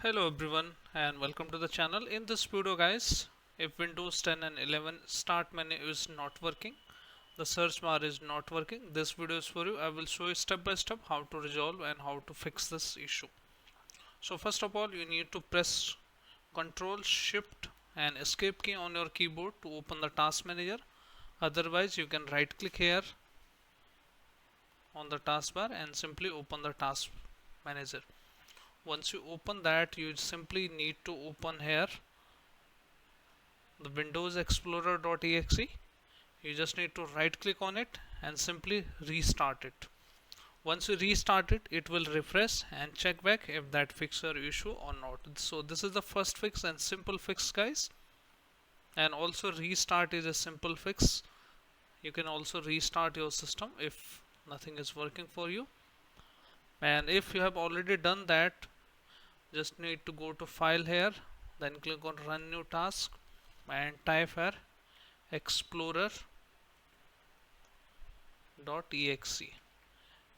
Hello everyone and welcome to the channel. In this video guys, if Windows 10 and 11 start menu is not working, the search bar is not working, this video is for you. I will show you step by step how to resolve and how to fix this issue. So first of all, you need to press Ctrl Shift and Escape key on your keyboard to open the task manager. Otherwise you can right click here on the taskbar and simply open the task manager. Once you open that, you simply need to open here the Windows Explorer.exe. You just need to right click on it and simply restart it. Once you restart it, it will refresh and check back if that fixes your issue or not. So this is the first fix and simple fix guys, and also restart is a simple fix. You can also restart your system if nothing is working for you, and if you have already done that, just need to go to file here, then click on run new task and type here explorer.exe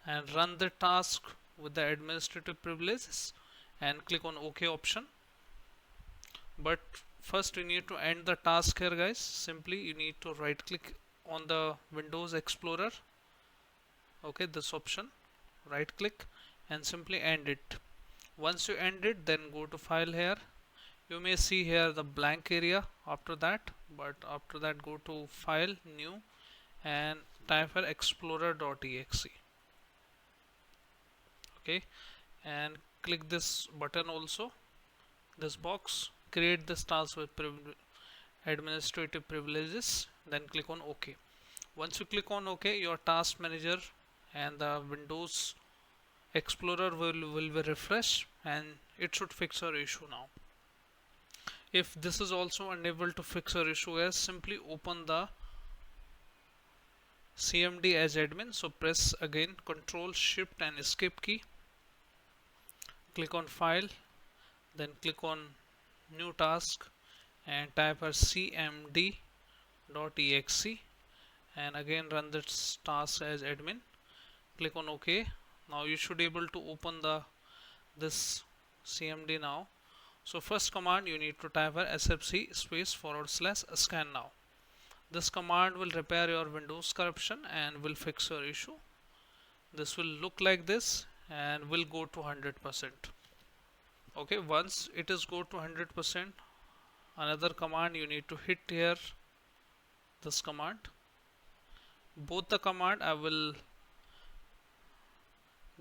and run the task with the administrative privileges and click on OK option. But first you need to end the task here guys. Simply you need to right click on the Windows Explorer, okay, this option, right click and simply end it. Once you end it, then go to file here. You may see here the blank area after that, but after that go to file, new, and type here explorer.exe, okay, and click this button also, this box, create this task with administrative privileges, then click on OK. Once you click on OK, your task manager and the Windows Explorer will be refreshed and it should fix your issue now. If this is also unable to fix your issue, as simply open the CMD as admin. So press again Ctrl Shift and Escape key, click on file, then click on new task and type as cmd.exe and again run this task as admin. Click on OK. Now you should be able to open this CMD now. So first command you need to type here sfc space / scannow. This command will repair your Windows corruption and will fix your issue. This will look like this and will go to 100%. Okay, once it is go to 100%, another command you need to hit here, this command. Both the command I will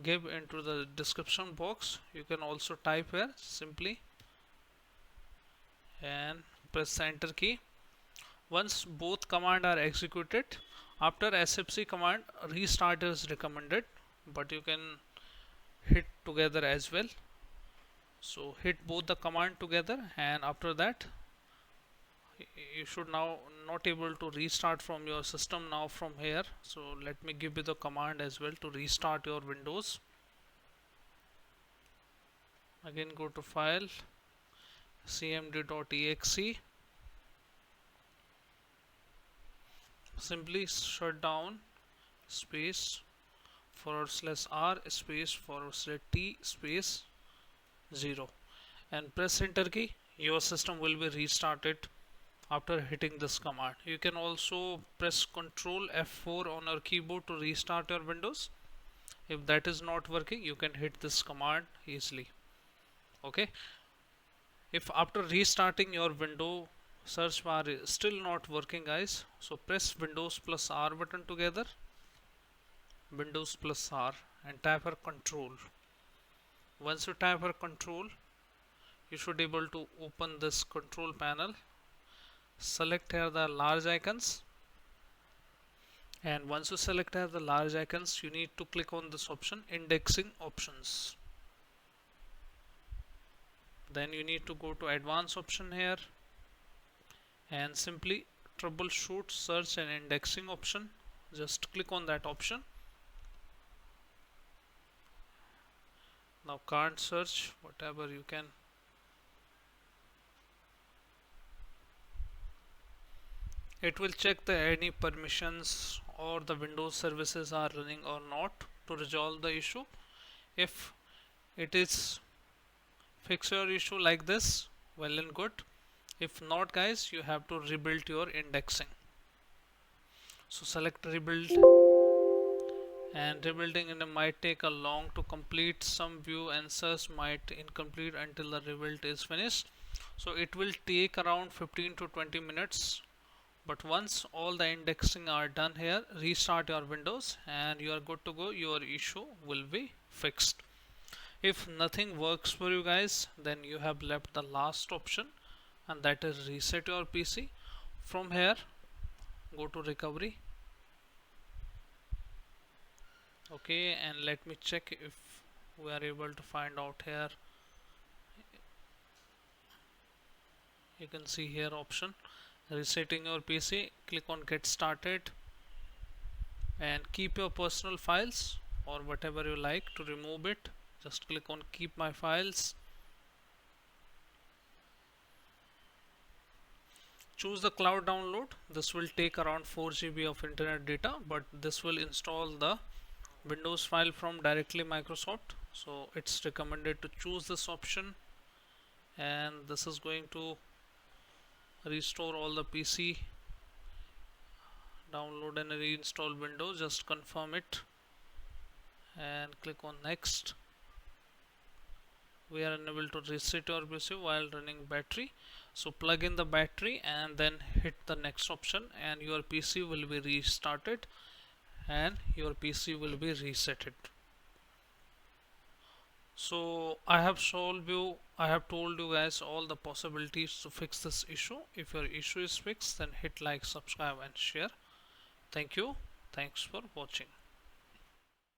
give into the description box. You can also type here simply and press the enter key. Once both command are executed, after sfc command restart is recommended, but you can hit together as well. So hit both the command together and after that you should now not able to restart from your system now from here. So let me give you the command as well to restart your Windows. Again go to file, cmd.exe, simply shut down space /r space /t space 0 and press enter key. Your system will be restarted after hitting this command. You can also press Ctrl F4 on your keyboard to restart your Windows. If that is not working, you can hit this command easily. Okay, if after restarting your window search bar is still not working guys, so press Windows + R button together, Windows + R, and type her Control. Once you type her Control, you should be able to open this control panel. Select here the large icons, and once you select here the large icons, you need to click on this option, indexing options. Then you need to go to advanced option here and simply troubleshoot search and indexing option. Just click on that option. Now can't search, whatever you can. It will check the any permissions or the Windows services are running or not to resolve the issue. If it is fix your issue like this, well and good. If not guys, you have to rebuild your indexing. So select rebuild, and rebuilding it might take a long to complete. Some view answers might incomplete until the rebuild is finished, so it will take around 15 to 20 minutes. But once all the indexing are done here, restart your Windows and you are good to go. Your issue will be fixed. If nothing works for you guys, then you have left the last option, and that is reset your PC. From here, go to recovery. Okay, and let me check if we are able to find out here. You can see here option resetting your PC. Click on get started and keep your personal files or whatever you like. To remove it, just click on keep my files. Choose the cloud download. This will take around 4 GB of internet data, but this will install the Windows file from directly Microsoft, so it's recommended to choose this option. And this is going to restore all the PC, download and reinstall Windows. Just confirm it and click on next. We are unable to reset your PC while running battery, so plug in the battery and then hit the next option, and your PC will be restarted and your PC will be resetted. So I have told you guys all the possibilities to fix this issue. If your issue is fixed, then hit like, subscribe and share. Thank you. Thanks for watching.